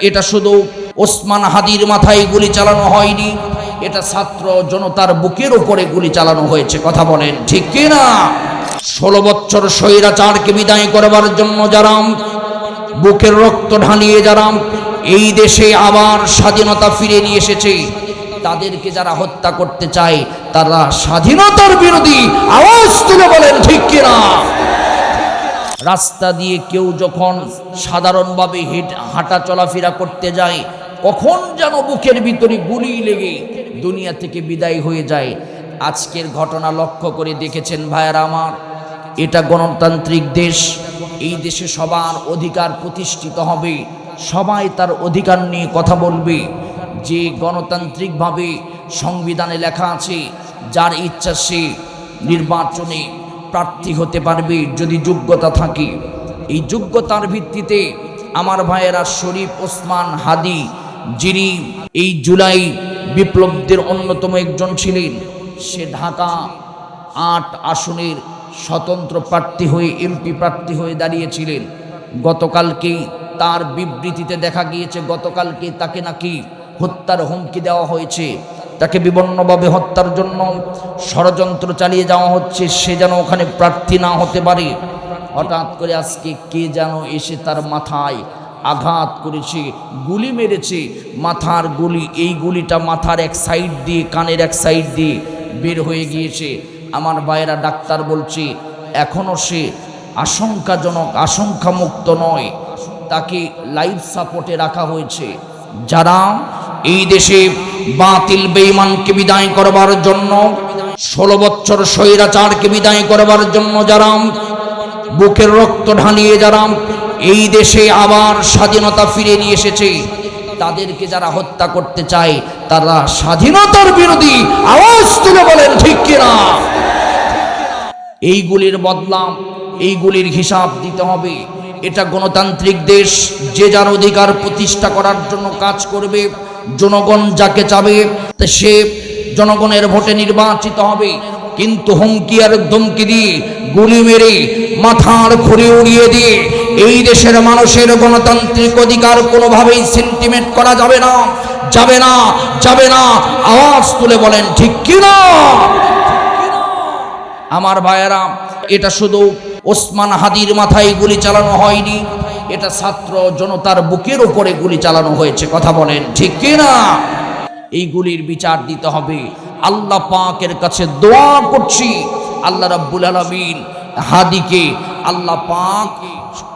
এটা শুধু ওসমান হাদির মাথায় গুলি চালানো হয়নি, এটা ছাত্র জনতার বুকের উপরে গুলি চালানো হয়েছে। কথা বলেন ঠিক কি না? 16 বছর স্বৈরাচারকে বিদায় করবার জন্য যারা বুকের রক্ত ঢালিয়ে যারা এই দেশে আবার স্বাধীনতা ফিরে নিয়ে এসেছে, তাদেরকে যারা হত্যা করতে চায় তারা স্বাধীনতার বিরোধী। আওয়াজ তুলে বলেন ঠিক কি না? রাস্তা দিয়ে কেউ যখন সাধারণভাবে হাঁটা চলাফেরা করতে যায়, কখন যেন বুকের ভিতরে গুলি লেগে দুনিয়া থেকে বিদায় হয়ে যায়। আজকের ঘটনা লক্ষ্য করে দেখেছেন ভাইয়ারা আমার, এটা গণতান্ত্রিক দেশ। এই দেশে সবার অধিকার প্রতিষ্ঠিত হবে, সবাই তার অধিকার নিয়ে কথা বলবে। যে গণতান্ত্রিকভাবে সংবিধানে লেখা আছে যার ইচ্ছা সে নির্বাচনে প্রার্থী হতে পারবে যদি যোগ্যতা থাকে। এই যোগ্যতার ভিত্তিতে আমার ভাইয়েরা শরীফ ওসমান হাদি, যিনি এই জুলাই বিপ্লবদের অন্যতম একজন ছিলেন, সে ঢাকা 8 আসনের স্বতন্ত্র প্রার্থী হয়ে এমপি প্রার্থী হয়ে দাঁড়িয়েছিলেন। গতকালকেই তার বিবৃতিতে দেখা গিয়েছে গতকালকে তাকে নাকি হত্যার হুমকি দেওয়া হয়েছে, তাকে বিভিন্নভাবে হত্যার জন্য ষড়যন্ত্র চালিয়ে যাওয়া হচ্ছে, সে যেন ওখানে প্রার্থী না হতে পারে। হঠাৎ করে আজকে কে যেন এসে তার মাথায় আঘাত করেছে, গুলি মেরেছে। মাথার গুলি, এই গুলিটা মাথার এক সাইড দিয়ে কানের এক সাইড দিয়ে বের হয়ে গিয়েছে। আমার ভাইয়েরা ডাক্তার বলছে এখনও সে আশঙ্কাজনক, আশঙ্কামুক্ত নয়, তাকে লাইফ সাপোর্টে রাখা হয়েছে। যারা এই দেশে বাতিল বেঈমানকে বিদায় করবার জন্য, 16 বছর স্বৈরাচারকে বিদায় করবার জন্য যারা বুকের রক্ত ঢালিয়ে যারা এই দেশে আবার স্বাধীনতা ফিরে নিয়ে এসেছে, তাদেরকে যারা হত্যা করতে চায় তারা স্বাধীনতার বিরোধী। আওয়াজ তুলে বলেন ঠিক কিনা? এইগুলির বদলা, এইগুলির হিসাব দিতে হবে। এটা গণতান্ত্রিক দেশ, যে যার অধিকার প্রতিষ্ঠা করার জন্য কাজ করবে। জনগণ যাকে চাবে সে জনগণের ভোটে নির্বাচিত হবে। কিন্তু হুমকি আর ধমকি দিয়ে, গুলি মেরে, মাথার খুঁড়ি উড়িয়ে দিয়ে এই দেশের মানুষের গণতান্ত্রিক অধিকার কোনোভাবেই সেন্টিমেন্ট করা যাবে না, যাবে না, যাবে না। আওয়াজ তুলে বলেন ঠিক কিনা? আমার ভাইয়েরা, এটা শুধু ওসমান হাদির মাথায় গুলি চালানো হয়নি, এটা ছাত্র জনতার বুকের উপরে গুলি চালানো হয়েছে। কথা বলেন ঠিক কিনা? এই গুলির বিচার দিতে হবে। আল্লাহ পাকের কাছে দোয়া করছি, আল্লাহ রাব্বুল আলামিন হাদিকে আল্লাহ পাক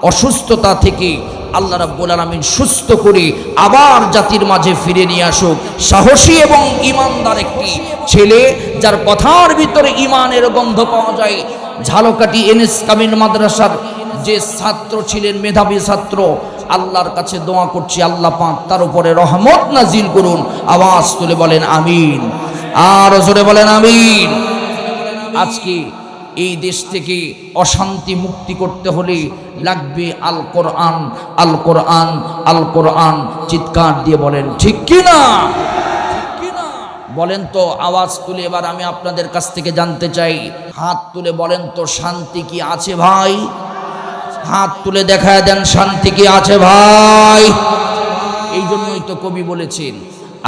অসুস্থতা থেকে আল্লাহ রাব্বুল আলামিন সুস্থ করে আবার জাতির মাঝে ফিরে নিয়ে আসুক। সাহসী এবং ইমানদার একটি ছেলে, যার কথার ভিতরে ইমানের গন্ধ পাওয়া যায়। ঝালকাঠি এনএস কামিল মাদ্রাসার যে ছাত্র ছিলেন, মেধাবী ছাত্র, আল্লাহর কাছে দোয়া করছি আল্লাহ পাক তার উপরে রহমত নাজিল করুন। আওয়াজ তুলে বলেন আমিন, আর জোরে বলেন আমিন। আজকে এই দেশ থেকে অশান্তি মুক্তি করতে হলে লাগবে আল কোরআন, আল কোরআন, আল কোরআন। চিৎকার দিয়ে বলেন ঠিক কিনা? বলেন তো, আওয়াজ তুলে এবার আমি আপনাদের কাছ থেকে জানতে চাই, হাত তুলে বলেন তো শান্তি কি আছে ভাই? হাত তুলে দেখায় দেন শান্তি কি আছে ভাই? এই জন্যই তো কবি বলেছেন,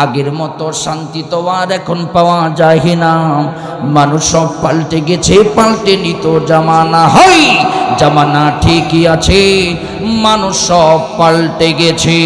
আগের মতো শান্তি তো আর এখন পাওয়া যায় না, মানুষ সব পাল্টে গেছে, পাল্টে নিত জামানা। হয় জামানা ঠিকই আছে, মানুষ সব পাল্টে গেছে।